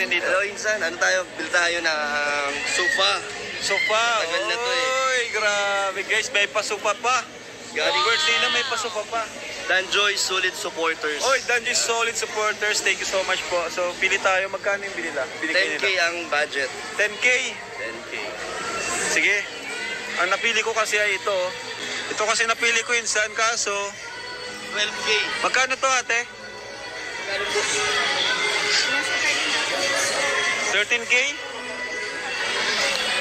natin dito? Hello, Insan. Ano tayo? Bil tayo ng sofa. Sofa. Tagal na to eh. Oy, grabe guys. May pasupa pa. Galing birthday na may pasupa pa. Danjoy Solid Supporters. Oy, Danjoy Solid Supporters. Thank you so much po. So, pili tayo. Magkano yung binila? 10K ang budget. 10K. 10K. Sige. Ang napili ko kasi ay ito. Ito kasi napili ko Insan. Kaso, 12K. magkano to ate? 13K?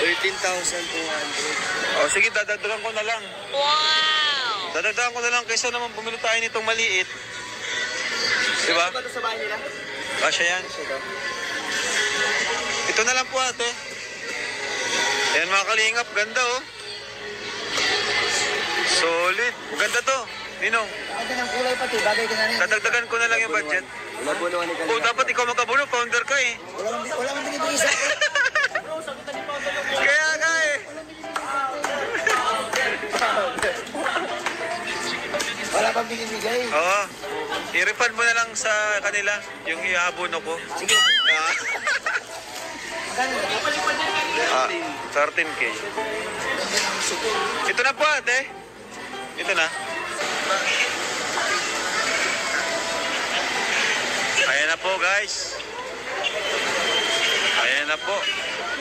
13,200. Oh, sige, dadagdagan ko na lang. Wow! Dadagdagan ko na lang kaysa naman bumili tayo nitong maliit. Diba? Ano ba ito sa bahay nila? Kasya yan. Ito na lang po ate. Ayan mga kalingap, ganda oh. Solid. Ganda to. Ninong. Ganda ng kulay pati, bagay ka na rin. Dadagdagan ko na lang yung budget. Wala po naman Oh, dapat ikaw magkabuno, founder ka eh. Wala kang binibigay sa akin. Kaya nga eh. Wala kang binibigay. Oo. I-refund mo na lang sa kanila yung iabono ko. Sige. Magkano? 13K. Ito na po ate. Ito na. Ayan na po guys. Ayan na po.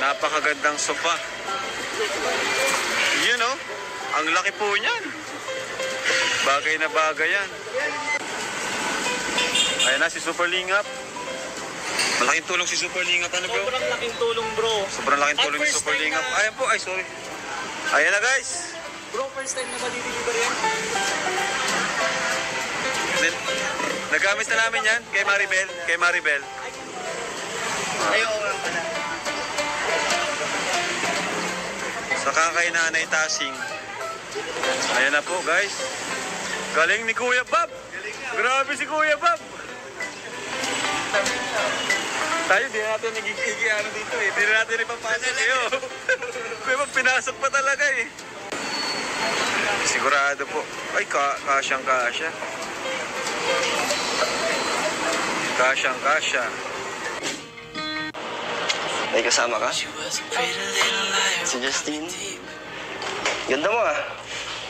Napakagandang sofa. Yun oh. Ang laki po niyan. Bagay na bagay yan. Ayan na si Super Lingap. Malaking tulong si Super Lingap. Ano bro? Sobrang laking tulong bro. Sobrang laking tulong ni Super Lingap. Ayan po. Ay sorry. Ayan na guys. Bro, first time na ma-deliver yan. Nagamit na namin yan kay Maribel. Kay Maribel. Ayaw lang pala. Saka kay Nanay Tasing. Ayan na po guys. Galing ni Kuya Bob. Grabe si Kuya Bob. Tayo di natin nagigigi ano dito eh. Di natin ipapasok kayo. Kuya Bob pinasok pa talaga eh. Sigurado po. Ay kasyang kasya. Kasyang kasya. May kasama ka? Si Justine? Ganda mo ah.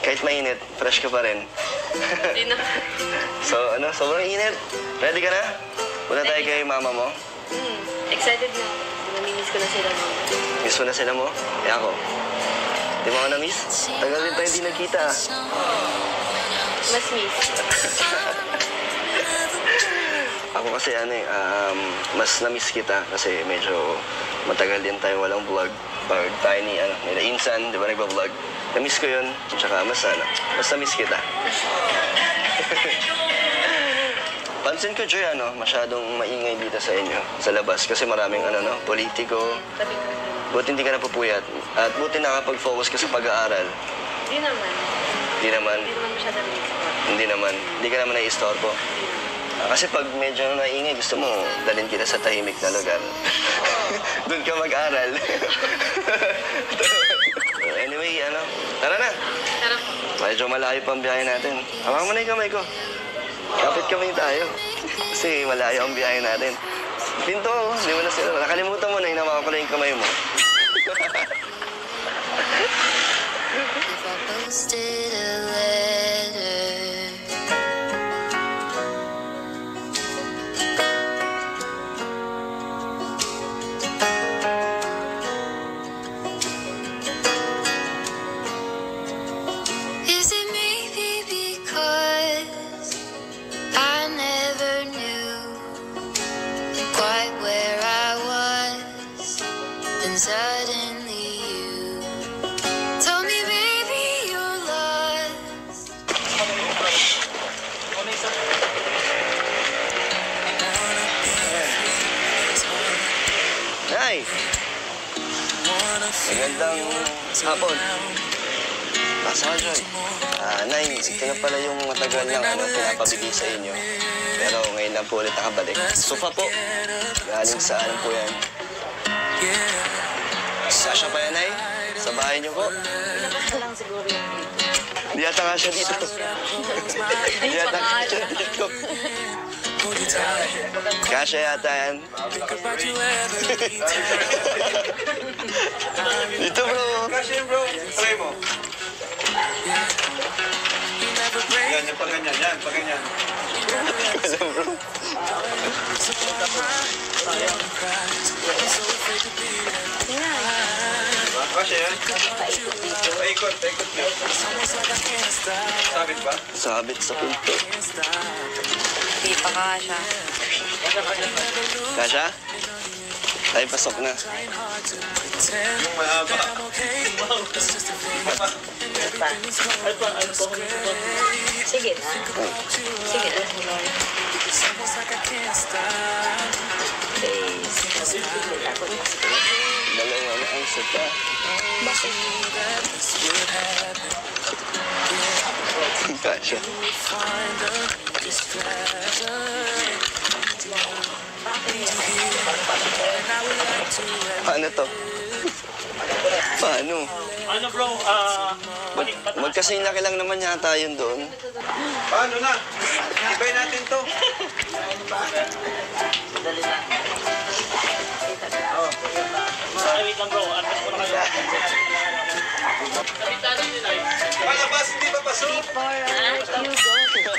Kahit mainit, fresh ka pa rin. Hindi na. So ano, sobrang init. Ready ka na? Punta tayo kay mama mo. Excited na. Namimiss ko na sila. Miss mo na sila mo? Eh ako. Di mo ako na-miss? Tagal din tayo di nagkita. Mas miss. Ako kasi ano eh, mas na-miss kita kasi medyo matagal din tayo walang vlog. Pag tayo ni nila Insan, di ba nagpa-vlog? Na-miss ko yun. Tsaka mas na-miss kita. Pansin ko, Joy, masyadong maingay dito sa inyo, sa labas. Kasi maraming politiko. Sabi ko. Buti hindi ka napupuyat. At buti nakapag-focus ka sa pag-aaral. Hindi naman. Hindi naman. Hindi naman masyadong miss ko. Hindi naman. Hindi ka naman nai-istorbo. Kasi pag medyo naingay, gusto mo dalhin kita sa tahimik na lugar. Doon ka mag-aral. Anyway, tara na. Tara. Medyo malayo pa ang biyahe natin. Hawak mo na yung kamay ko. Kapit kamay tayo. Kasi malayo ang biyahe natin. Pinto, hindi mo na sila. Nakalimutan mo na, hinawakan ko na yung kamay mo. If I posted a letter, is it maybe because I never knew quite where I was, and suddenly you told me, baby, you're lost. Nay! Magandang hapon. Basta ka, Joy. Nay, ito na pala yung matagal ng pinapabigay sa inyo. Pero ngayon lang po ulit nakabalik. Sofa po. Galing sa po yan. Sasha pa yan, Nay? Sa bahay niyo po? Basta lang siguro yung Hindi yata nga siya dito. Hindi yata nga siya dito. Kasha yata yan. Dito bro. Kasi yun, bro. Try mo. Yan, yung paganyan. Yan, paganyan. Wala bro. Kasi yan. Paikot, paikot nyo. Sabit ba? Sabit sa pinto. Hindi pa kasha. Kasha? Ay, pasok na. Yung mahaba. Sige na. Sige na. Dalawa na ang sata. Kasha. Paano to? Paano? Ano bro, balik pa Magkasing laki lang naman yata yun doon. Paano na? Ibay natin to. wait lang bro, atas ko na kayo. Kapitanan nyo na yun. Palabas, hindi pa pasok. You go.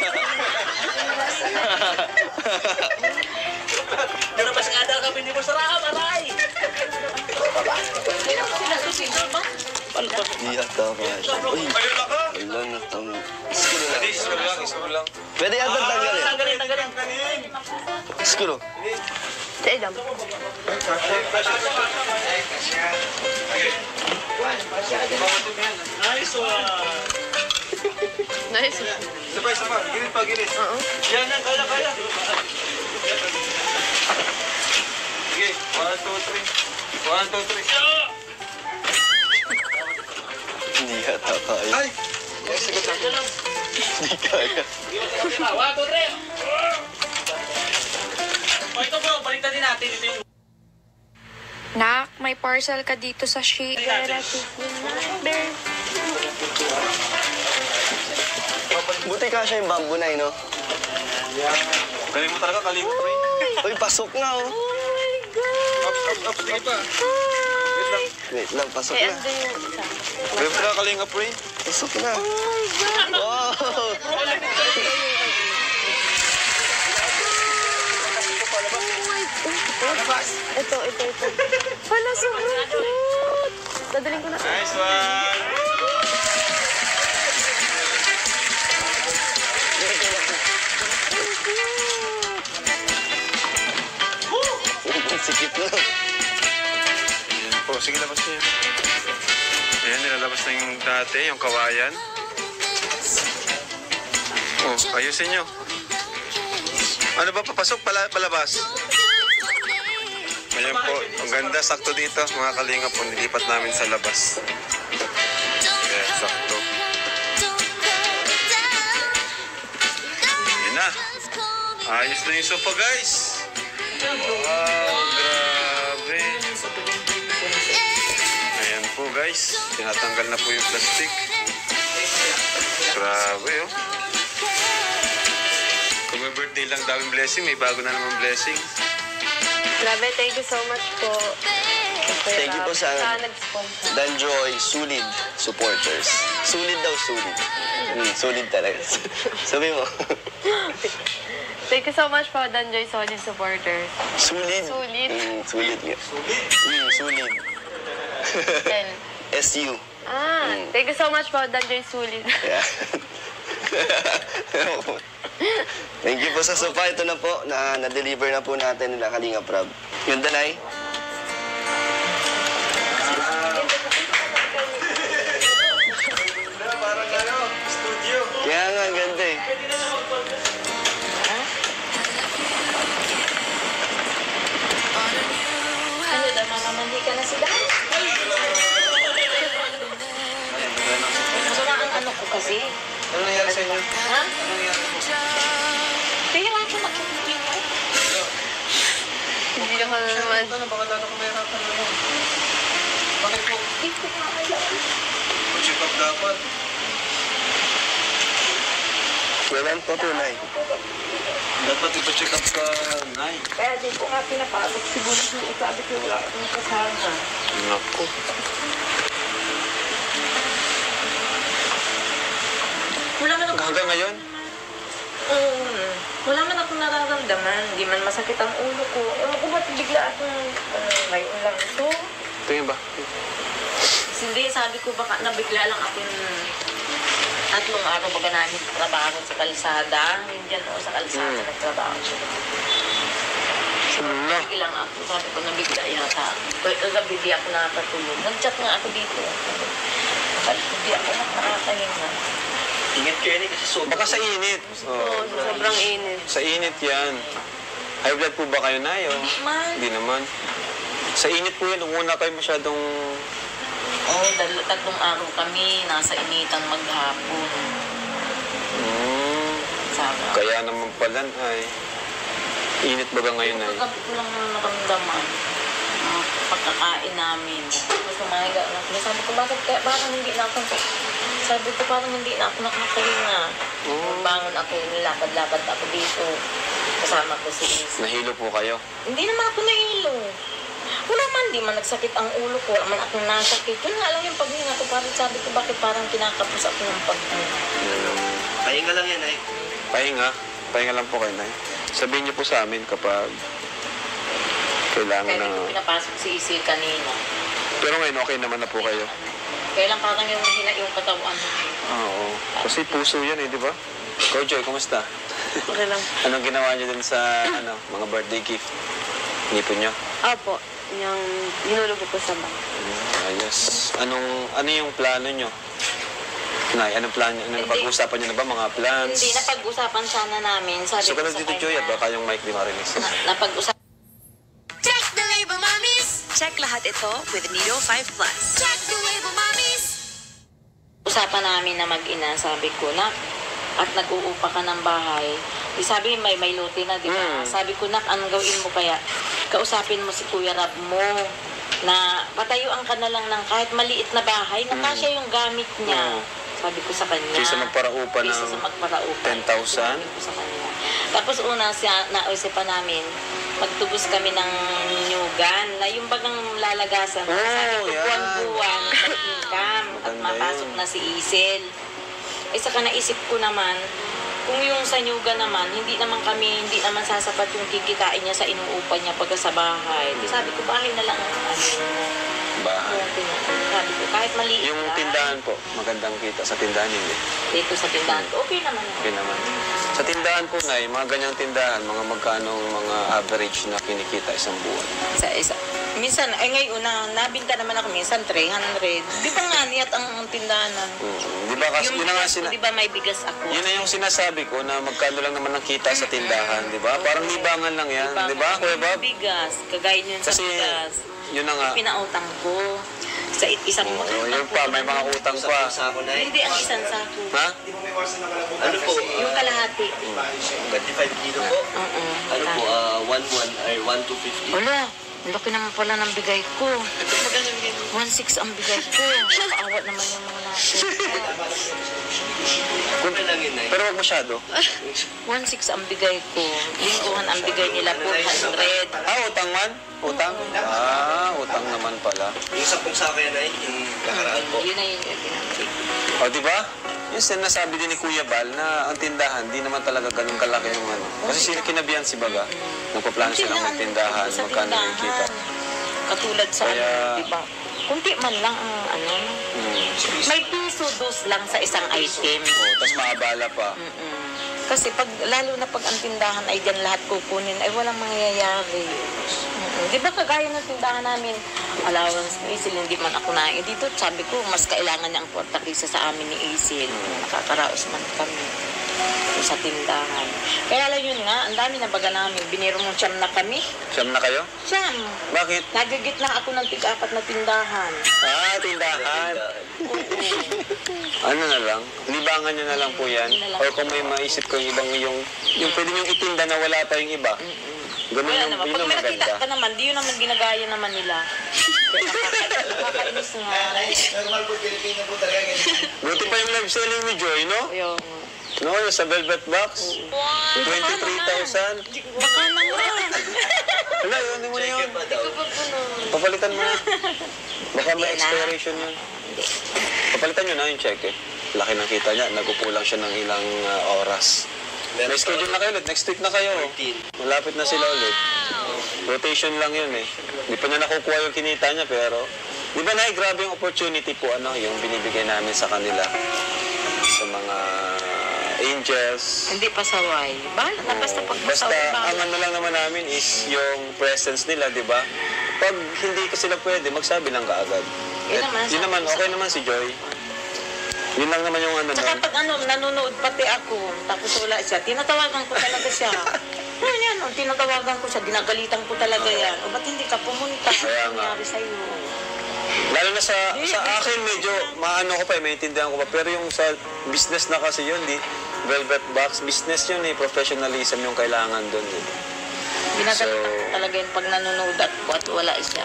Narabas nga daw kami ni Musara, maray! Paano to? Di yata kasha. Uy, Ayun na ka. wala na tang... Skuro lang. Isko lang. Pwede yata tanggalin. Tanggalin. Skuro. Sa idam. Nice one! Nice. Isa pa. Gilid pa, gilid. Oo. Yan ang kaya. Sige, 1, 2, 3. Hindi yata kaya. Ay! Sige, sige. Hindi kaya. 1, 2, 3! O ito bro, baliktad din natin. Ito yung Nak, may parcel ka dito sa sheet. Buti kasha yung bamboo na no? Galing mo talaga, kaling mo, pre. Uy, pasok na oh. Up, sige pa. Wait lang, pasok Kaya na. ando yung isa. Galing mo talaga, kaling ka, pre. Pasok na. Wow! Ito. Hala, sobrang cute. Dadaling ko na. Nice one! Sikip na. Ayan po, sige, labas niyo. Ayan, nilalabas na yung dati, yung kawayan. Oh, ayusin niyo. Ano ba, papasok? Palabas? Ayan po, ang ganda, sakto dito. Mga kalinga po, nilipat namin sa labas. Ayan, sakto. Ayan na. Ayos na yung sofa, guys. Wow, grabe. Ayan po, guys. Tinatanggal na po yung plastic. Grabe, oh. Kung may birthday lang daw yung blessing, may bago na naman blessing. Grabe, thank you so much po. Thank you po sa nag-sponsor. Danjoy Sulid supporters. Sulid daw, sulid. Sulid talaga. Sabi mo. Thank you so much po, Danjoy Solid supporters. Sulid. Sulid. Sulid nga. Sulid. L. SU. Thank you so much po, Danjoy Solid. Yeah. Thank you po sa sofa. Ito na po, na-deliver na po natin nila Kalinga Prab. Yun, Danay. Parang ano, studio. Kaya nga, ang ganda eh. Ano daw, mamamanhi ka na sila? Masama ang ano ko kasi. Ano nangyari sa inyo? Ha? Kaya nga ako makikita ko. Hindi ako naman. Ano, baka lalo ko mahirapan naman. Bakit po? Hindi ko maalam. Check up dapat. Kailan po, Nay? Dapat ipa-check up ka, Nay. Kaya di ko nga pinapagod si Bunso. Sabi ko wala akong kasama. Naku. Wala man ako, Hanggang ngayon? wala man akong nararamdaman. Hindi man masakit ang ulo ko. Ewan ko ba't bigla akong ngayon lang ito. Tingin ba? Hindi, sabi ko baka nabigla lang akong 3 araw baga namin trabaho sa kalsada. Hindi o sa kalsada nagtrabaho siya. Wala. Ilang ako, sabi ko nabigla yata. Kagabi di ako nakakatulog. Nag-chat nga ako dito. Sabi ko di ako nakakahinga. Ingat kayo, Nay, kasi sobrang... Baka sa init. Oo, sobrang init. Sa init yan. High blood po ba kayo, Nay? O? Man. Hindi naman. Sa init po yan, nung una kayo masyadong... Oo, 3 araw kami nasa initan maghapon. Sabi. Kaya naman pala, ay... Init baga ngayon, Nay? Kagabi ko lang naramdaman ang pagkakain namin. Tapos umahiga na. Sabi ko, bakit kaya parang hindi na ako... Sabi ko, parang hindi na ako nakakahinga. Bangon ako, nilakad-lakad ako dito. Kasama ko si Isa. Nahilo po kayo. Hindi naman ako nahilo. Wala man, di man nagsakit ang ulo ko. Wala man akong nasakit. Yun nga lang yung paghinga ko. Parang sabi ko, bakit parang kinakapos ako ng paghinga. Pahinga lang yan, Nay. Pahinga. Pahinga lang po kayo, Nay. Sabihin niyo po sa amin kapag kailangan Kaya na... dito pinapasok si Isil kanina. Pero ngayon, okay naman na po kayo. Kaya lang parang yung hina yung katawan. Oo. Kasi puso yan eh, di ba? Ikaw, Joy, kumusta? Okay lang. Anong ginawa niyo din sa mga birthday gift? Nipon niyo? Opo, yung hinulog ko po sa bang. Ayos. Ano yung plano niyo? Nay, anong plano niyo? Ano pag-usapan niyo na ba? Mga plans? Hindi, napag-usapan sana namin. Sabi So, ko ka sa dito, Joy, at baka yung mic di marinig. Napag-usapan. Check the label, mommies! Check lahat ito with Nido 5 Plus. Check the label, mommies! Usapan namin na mag-ina, sabi ko na, at nag-uupa ka ng bahay. Di sabi, may lote na, di ba? Sabi ko, nak, anong gawin mo kaya? Kausapin mo si Kuya Rab mo na patayuan ka na lang ng kahit maliit na bahay, na kasya yung gamit niya. Sabi ko sa kanya. Kaysa magparaupa ng Kaysa sa magparaupa. 10,000? Sabi ko sa kanya. Tapos una, naisipan namin, magtubos kami ng nyugan, na yung bagang lalagasan. Sabi ko, yan. buwan-buwan, mag-income, at Maganda mapasok yun. na si Isel. Eh, saka naisip ko naman, kung yung sa nyugan naman, hindi naman sasapat yung kikitain niya sa inuupa niya pagka sa bahay. Di sabi ko, bahay na lang ang Bahay. sabi ko, kahit maliit Yung lang, tindahan po, magandang kita sa tindahan hindi. dito sa tindahan, okay naman. Okay naman. Sa tindahan po, Nay, mga ganyang tindahan, mga magkano mga average na kinikita isang buwan? Isa. Minsan, ngayon nabinta naman ako minsan 300. Di ba nga niyat ang tindahan? Di ba kasi yun na nga Di ba may bigas ako? yun na yung sinasabi ko na magkano lang naman ang kita sa tindahan, di ba? Parang libangan lang yan, di ba, Kuya Bob? Bigas, kagaya yun sa Kasi bigas. yun na nga. Pinautang ko sa isang Oo, yun pa, may mga utang pa. Sa ako, Nay. Hindi, ang isang sako. Ha? Ano po? Yung kalahati. 25 kilo po. Oo. Ano po? 1,1 ay 1,250. Wala, ang laki naman pala ng bigay ko. 1,600 ang bigay ko. Nakaawa naman yung mga natin. Kung lang yun, Nay. Pero wag masyado. 1,600 ang bigay ko. Lingguhan ang bigay nila 400. Utang man? Utang? Utang naman pala. Yung 10 sa akin, Nay, yung kakaraan po. Yun na yun yung pinapit. O, di ba? Yung sinasabi din ni Kuya Bal na ang tindahan, di naman talaga ganun kalaki yung ano. Kasi kinabihan si Baga. Nagpaplano siya ng magtindahan, Sa magkano yung kita. Katulad sa Kaya- di ba? Kunti man lang ang May piso dos lang sa isang item. Tapos maabala pa. Kasi lalo na pag ang tindahan ay dyan lahat kukunin, ay walang mangyayari. Di ba kagaya ng tindahan namin, allowance ni Isil, hindi man ako na dito, sabi ko, mas kailangan niya ang kwarta kaysa sa amin ni Isil. Nakakaraos man kami sa tindahan. Kaya lang yun nga, ang dami na baga namin, biniro mong siyam na kami. Siyam na kayo? Siyam. Bakit? Nagigit lang ako ng tig-apat na tindahan. Tindahan. Ano na lang? Libangan nyo na lang po yan. Or kung may maisip ko yung ibang yung pwede nyo itinda na wala pa yung iba. Ganun Wala yung, naman. yun Pag ang may nakita maganda. ka naman, di yun naman ginagaya naman nila. Nakakainis nga. Normal po, Pilipino po talaga ganyan. Buti pa yung live selling ni Joy, no? Yung, No, yung sa velvet box. 23,000. Baka naman. Wala, yun mo na yun. Papalitan mo na. Baka may expiration yun. Papalitan nyo na yung check eh. Laki ng kita niya. Nagkukulang siya ng ilang oras. May schedule na kayo ulit. Next week na kayo. Malapit na sila ulit. Rotation lang yun eh. Di pa niya nakukuha yung kinita niya pero... Di ba na grabe yung opportunity po yung binibigay namin sa kanila. Sa mga angels. Hindi pasaway. Bahala na basta pag Basta pasaway. ang ano lang naman namin is yung presence nila, di ba? Pag hindi ka sila pwede, magsabi lang kaagad. Yun naman, okay naman si Joy. Yun lang naman yung ano Tsaka nun. pag nanonood pati ako, tapos wala siya, tinatawagan ko talaga siya. Ano yan, tinatawagan ko siya, ginagalitan ko talaga yan. O ba't hindi ka pumunta? Kaya Ano nga. nangyari sa'yo? Lalo na sa akin, medyo maano ko pa, maintindihan ko pa. Pero yung sa business na kasi yun, velvet box, business yun eh. Professionalism yung kailangan dun eh. Ginagalitan ko talaga yun pag nanonood at wala siya.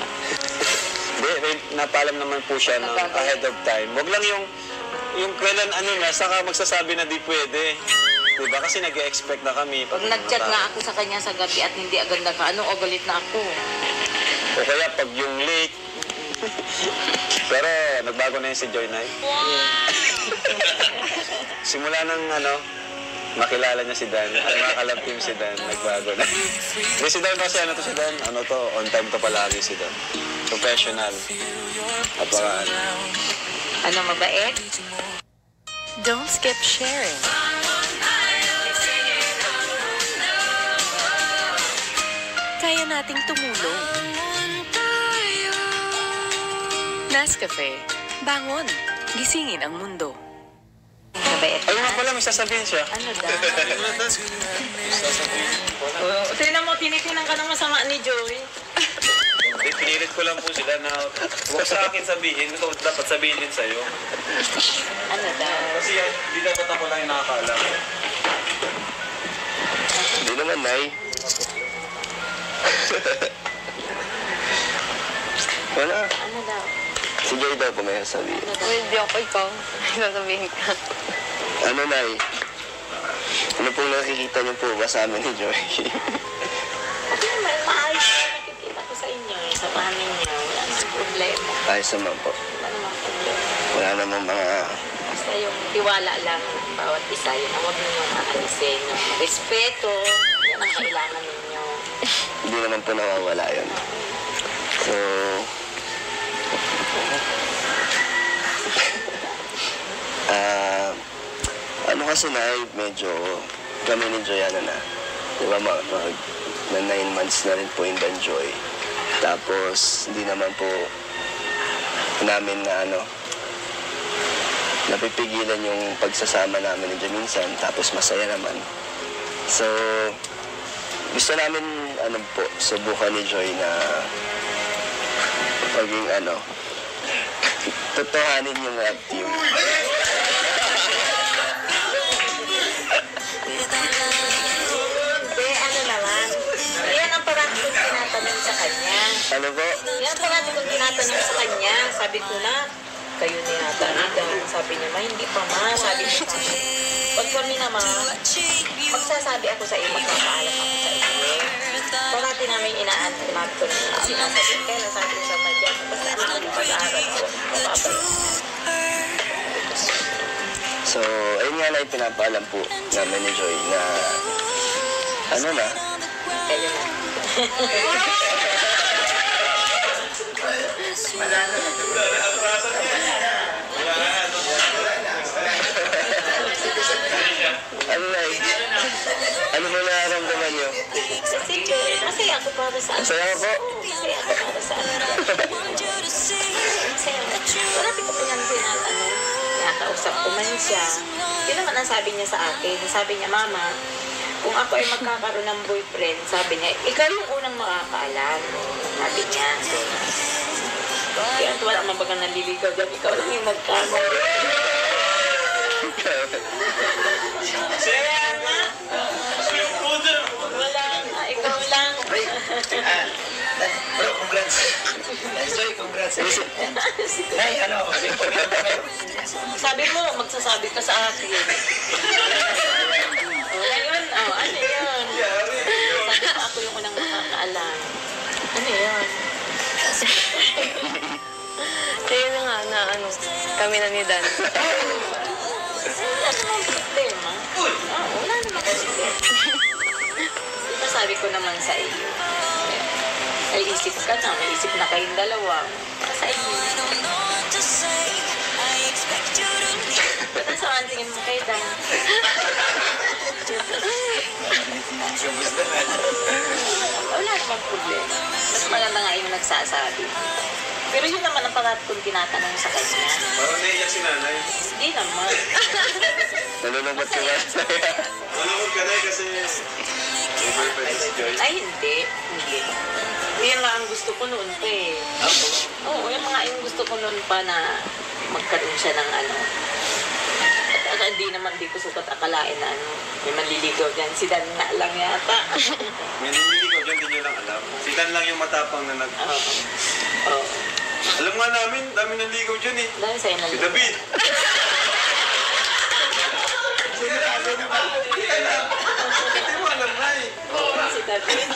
Hindi, napalam naman po siya ng ahead of time. Huwag lang yung kailan saka magsasabi na di pwede. Diba? Kasi nag-expect na kami. Pag nag-chat nga ako sa kanya sa gabi at hindi agad o galit na ako. O kaya pag yung late. Pero nagbago na yun si Joy Nay. Simula ng makilala niya si Dan, makalab team si Dan, nagbago na. Hindi si Dan kasi si Dan, on time to palagi si Dan. Professional. At baka Mabait? Don't skip sharing. Kaya nating tumulong. Nescafe. Bangon. Gisingin ang mundo. Mabait. ayun nga pala, may sasabihin siya. Ano daw? Tingnan mo, tinitinan ka ng masama ni Joy. Pinilit ko lang po sila na huwag sa akin sabihin, ito dapat sabihin din sa'yo. Ano daw? Kasi di dapat ako lang yung nakakaalam. Hindi naman, Nay. Wala. Ano daw? Si Joy daw po may sasabihin. Hindi ako ikaw. Sasabihin ka. Ano, Nay? Ano pong nakikita niyo po ba sa amin ni Joy? Okay naman, maayos na nakikita ko sa inyo sa pamin niyo. Wala namang problema. Ayos naman po. Wala namang problema. Wala namang mga... Basta yung tiwala lang ng bawat isa, yun ang huwag ninyo maalisin. Yung respeto, yan ang kailangan ninyo. Hindi naman po nawawala yun. So... ano kasi na medyo kami ni Joyana na. Diba na 9 months na rin po in Joy. Tapos hindi naman po namin na napipigilan yung pagsasama namin ni Joy minsan. Tapos masaya naman. So gusto namin subukan ni Joy na maging totohanin yung love team. Yan ang parati kong tinatanong sa kanya. Ano po? Yan ang parati kong tinatanong sa kanya. Sabi ko na, kayo ni Nata. Sabi niya, hindi pa ma. Sabi niya sa akin, pag kami naman, magsasabi ako sa iyo, magpapaalam ako sa iyo. Parati namin inaantay natin na sinasabi. Kaya sabi ko sa madya, basta ako yung pag-aaral ko, mapapaalam. So, ayun nga na pinapaalam po namin ni Joy na Kayo na. ano po nararamdaman niyo? Sige, masaya ako para sa Masaya po? Masaya ako para sa Masaya ako. Marami ko pinang tinatanong. Nakausap ko man siya. Yun naman ang sabi niya sa akin. Sabi niya, Mama, kung ako ay magkakaroon ng boyfriend, sabi niya, ikaw yung unang makakaalam. Sabi niya. Kaya wala mabagang naliligaw dyan. Ikaw lang yung magkakaroon. Kaya nga. Wala na. Ikaw lang. Bro, congrats. Joy, congrats. Nay, Sabi mo, magsasabi ka sa akin. Kami na ni Dan. Wala namang problema. Wala namang problema. Diba sabi ko naman sa iyo, ay isip ka na, may isip na kayong dalawa. Sa iyo. Ba't ang saan tingin mo kay Dan? Wala namang problema. Mas maganda nga yung nagsasabi. Pero yun naman ang parat kong tinatanong sa kanya. Parang naiyak si nanay. Hindi naman. Nalulungkot ka ba? Nalungkot ka na kasi may boyfriend si Joy. Ay, hindi. Hindi. Yan lang ang gusto ko noon pa eh. Oo, yan mga yung gusto ko noon pa na magkaroon siya ng ano. At hindi naman, di ko sukat akalain na ano. May manliligaw dyan. Si Dan na lang yata. May nililigaw dyan, hindi nyo lang alam. Si Dan lang yung matapang na Oo. Alam nga namin, dami ng ligaw dyan eh. Dahil sa'yo Si naligaw. David. Hindi mo alam na eh. Si David.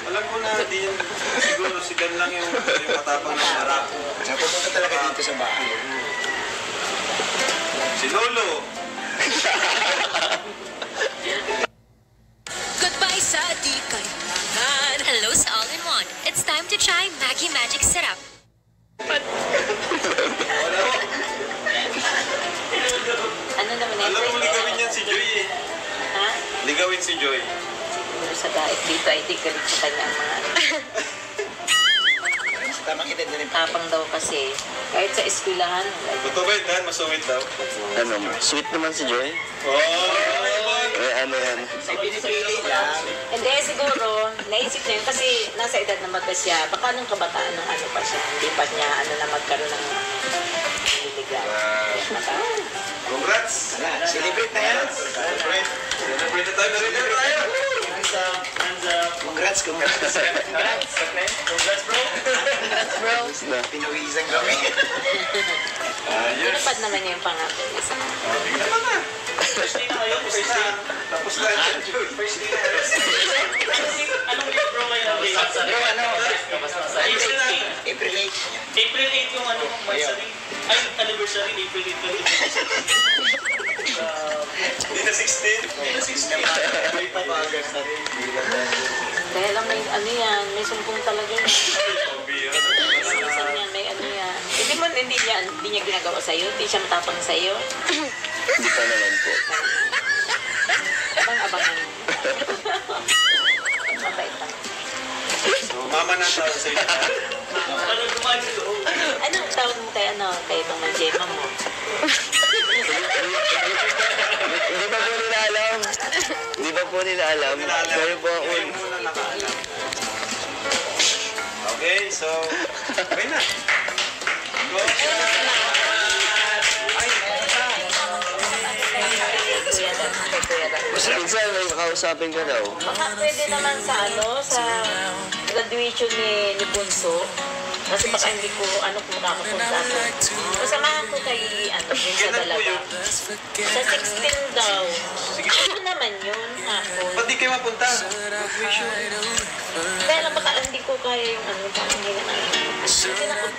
Alam ko na, di yan. Siguro si Dan lang yung matapang na marap. Napupunta talaga dito sa bahay. Si Lolo. Goodbye sa di kailangan. Hello sa all-in-one. It's time to try Maggie Magic Syrup. Ano naman Alam mo, ligawin yan si Joy eh. Ha? Ligawin si Joy. Siguro sa dahil dito ay di galit sa kanya ang mga ano. Tamang edad na rin pa. Tapang daw kasi. Kahit sa eskwelahan. Like, Totoo ba yun, Dan? Masungit daw. Ano, sweet naman si Joy. Oh! Eh, ano yan? Ay, pinipili lang. hindi, siguro, naisip niya yun kasi nasa edad na magka siya. Baka nung kabataan ng ano pa siya. Hindi pa niya ano na magkaroon ng nililigaw. Congrats! Celebrate na yan. Celebrate. Celebrate na tayo. Celebrate na tayo. Congrats, congrats. Congrats, bro. Na. Pinawisan kami. Tinupad naman niya yung pangako niya sa akin. Tingnan mo na. First day na kayo. First day. Tapos na yan, Joy. First day na kayo. Anong week, bro, kayo? Bro, ano? April 8. April 8. April 8 yung ano, monthsary. Ay, anniversary, April 8, 2026. Hindi na 16. Hindi na 16. May papagas na rin. Dahil lang may ano yan, may sumpong talaga yan. Pambira. Minsan yan, may ano yan. Hindi niya ginagawa sa'yo, hindi siya matapang sa'yo. Hindi pa naman po. Abang-abangan. Mabait lang. So, mama na tawag sa'yo. Ano gumawa nyo? Anong tawag mo kay Mama Gemma mo? Hindi pa po nila alam. Hindi pa po nila alam. Kayo po ako. Kayo muna nakaalam. Okay, so, okay na. Go. Minsan may makausapin ka daw. Baka pwede naman sa sa graduation ni Bunso. Kasi baka hindi ko kung makakapunta ako. Kasamahan ko kay yun sa Kailan po dalawa. yun? Sa 16 daw. Ano naman yun, hapon. Ba't di kayo mapunta? Kaya lang baka hindi ko kaya yung parang hindi naman.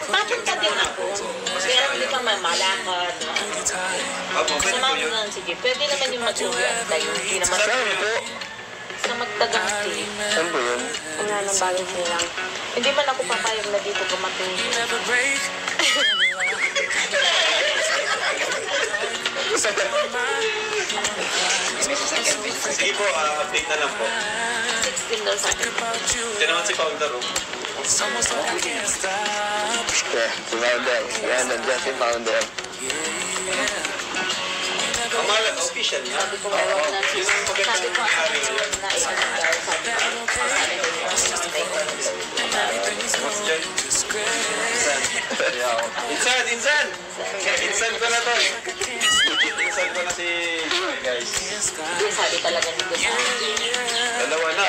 Papunta din ako. Pero hindi pa mamalakad. Opo, pwede po Samahan yun. mo lang, sige. Pwede naman yung mag-uwi at tayo. Hindi naman Saan po? sa magtaganti. Saan po yun? Wala nang bagay nilang. Hindi man ako papayag na dito kumating. Sige po, update na lang po. 16 daw sa akin. Ito naman si Founder. Oh. Yeah, si Founder. Yan, nandiyan si Founder. Ang mahalaga, official niya. Sabi ko, sabi ko, na daw, sabi ko, What's dyan? Insan! Insan! Insan ko na to. Insan ko na si Joy, guys. Hindi, sabi talaga nito sa akin. Dalawa na.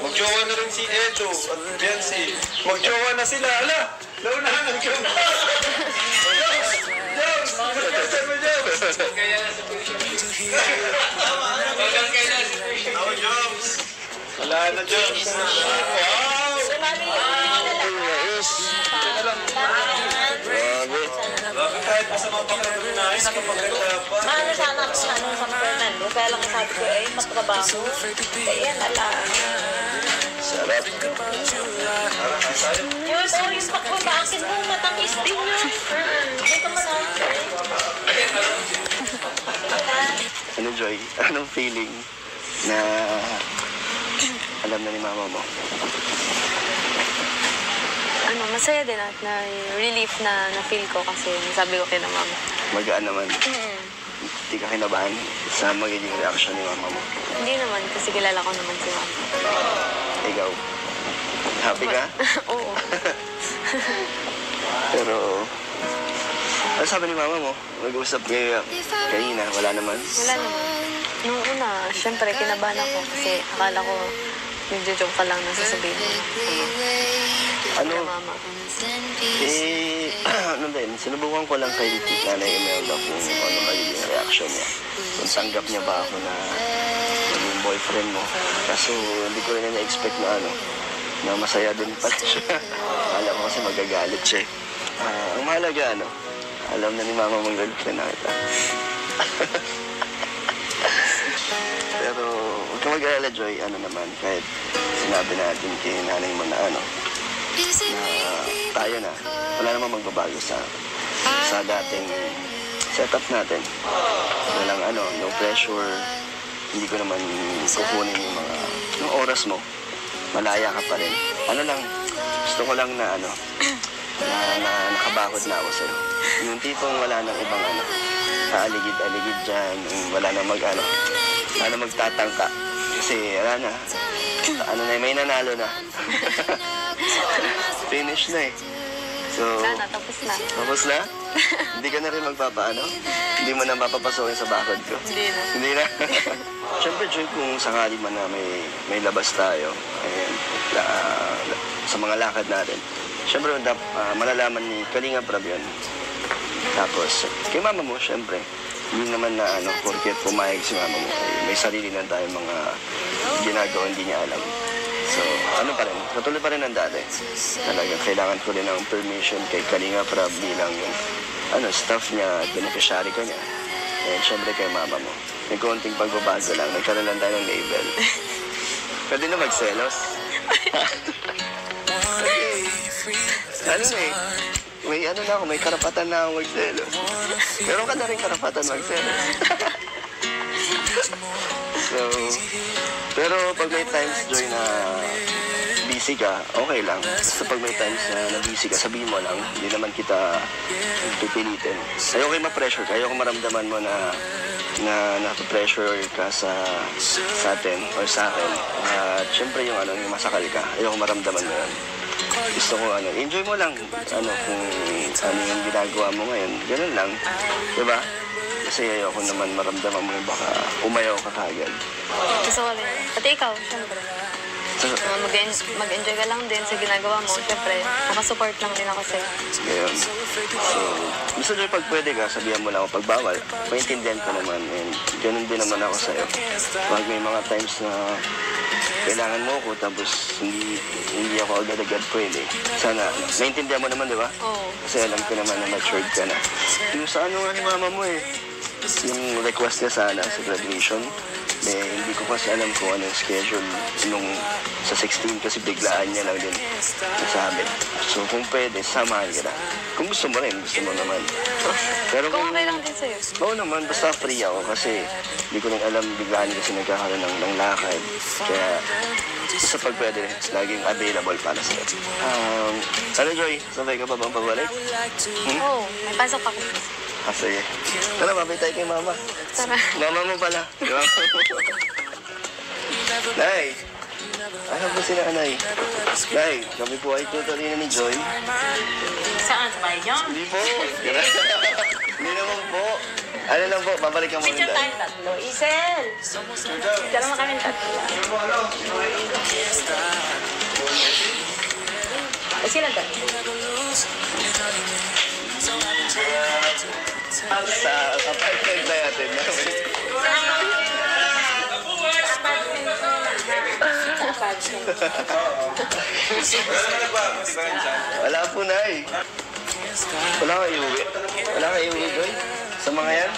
Magjowa na rin si Edo at Biancy. Magjowa na sila. Ala! Naunahan ang jowa. Jones! Jones! Magkakasan mo, Jones! Ako, Jones! Wala na, Jones. Wow! Sumali yun. Ay, nais. Grabe. Bakit tayo kahit masamang pakiramdam na yun, nakapagkala pa. Ano sana ako sa sa Fernando, kaya lang sabi ko, matrabaho. Kaya yan, Sarap. Yun, yung pagbabakit mo, matamis din yun. Dito mo na. Ano, Joy? Anong feeling na alam na ni mama mo? Masaya din at na relief na na-feel ko kasi sabi ko kay na mama. Magaan naman. Hindi ka kinabahan sa magiging reaction ni mama mo. Hindi naman kasi kilala ko naman si mama. Ikaw, happy ka? Oo. Pero, ano sabi ni mama mo? Nag-usap kayo kanina, wala naman? Wala naman. Nung una, syempre kinabahan ako kasi akala ko nagjo-joke ka lang na sasabihin mo. Ano? Mama. Ano din, sinubukan ko lang kay Nanay Imelda kung ano magiging reaction niya. Kung tanggap niya ba ako na maging boyfriend mo. Kaso hindi ko rin na-expect na masaya din pala siya. Alam ko kasi magagalit siya. Ang mahalaga, alam na ni mama mong girlfriend na kita. Pero huwag ka mag-alala, Joy, naman, kahit sinabi natin kay nanay mo na tayo na, wala namang magbabago sa dating setup natin. Walang no pressure, hindi ko naman kukunin yung oras mo. Malaya ka pa rin. Gusto ko lang na na nakabakod na ako sa'yo. Yung tipong wala nang ibang kaaligid-aligid dyan, wala na magtatangka. Kasi may nanalo na. Finish na eh. So, Wala na, tapos na. Tapos na? Hindi ka na rin Hindi mo na mapapasokin sa bakod ko? Hindi na. Hindi na? Siyempre, Joy, kung sakali man na may labas tayo, sa mga lakad natin, siyempre, malalaman ni Kalinga Prab yun. Tapos, kay mama mo, siyempre, hindi naman na porket pumayag si mama mo, may sarili na tayo mga ginagawa hindi niya alam. So, pa rin, patuloy pa rin ang dati. Talagang kailangan ko rin ng permission kay Kalinga Prab bilang yung staff niya, beneficiary ko niya. And syempre kay mama mo. May konting pagbabago lang, nagkaroon lang tayo ng label. Pwede na magselos. May karapatan na akong magselos. Meron ka na rin karapatan magselos. So, pero pag may times, Joy, na busy ka, okay lang. So pag may times na busy ka, sabihin mo lang, hindi naman kita pipilitin. Ayoko ma-pressure ka, ayoko maramdaman mo na na-pressure ka sa atin or sa akin. At syempre yung masakal ka, ayoko maramdaman mo yan. Gusto ko enjoy mo lang kung yung ginagawa mo ngayon, ganun lang. Diba? Kasi ayoko naman maramdaman mo baka umayaw ka kagad. Gusto ko rin. Pati ikaw, syempre. Mag-enjoy ka lang din sa ginagawa mo. Syempre, makasupport lang din ako sa'yo. Ngayon. So, Mr. Joy, pag pwede ka, sabihan mo lang ako pag bawal. Maintindihan ko naman. And ganun din naman ako sa'yo. Pag may mga times na kailangan mo ako, tapos hindi ako agad-agad pwede. Sana, maintindihan mo naman, di ba? Oo. Kasi alam ko naman na matured ka na. Yung sa nga ni mama mo yung request niya sana sa graduation, hindi ko kasi alam kung ano yung schedule nung sa 16 kasi biglaan niya lang din nasabi. So kung pwede, samahan ka na. Kung gusto mo rin, gusto mo naman. Pero Kung okay lang din sa'yo. Oo naman, basta free ako kasi hindi ko rin alam biglaan kasi nagkakaroon ng lakad. Kaya sa pag pwede, laging available para sa'yo. Joy, sabay ka pa bang pabalik? Oo, may pasok ako. Sige. Tara, mabay tayo kay mama. Tara. Mama mo pala. Nay! Ano po si nanay? Nay, kami po ay tutuloy na ni Joy. Saan? Sa bahay niyo? Hindi po. Hindi naman po. Ano lang po, babalik ang Picture mga tayong tatlo. Isel! Dalawa kami tatlo. Sila tatlo. Sa apartment na natin. Wala po, Nay. Wala kayo uwi. Wala kayo iuwi, Joy? Sa mga yan?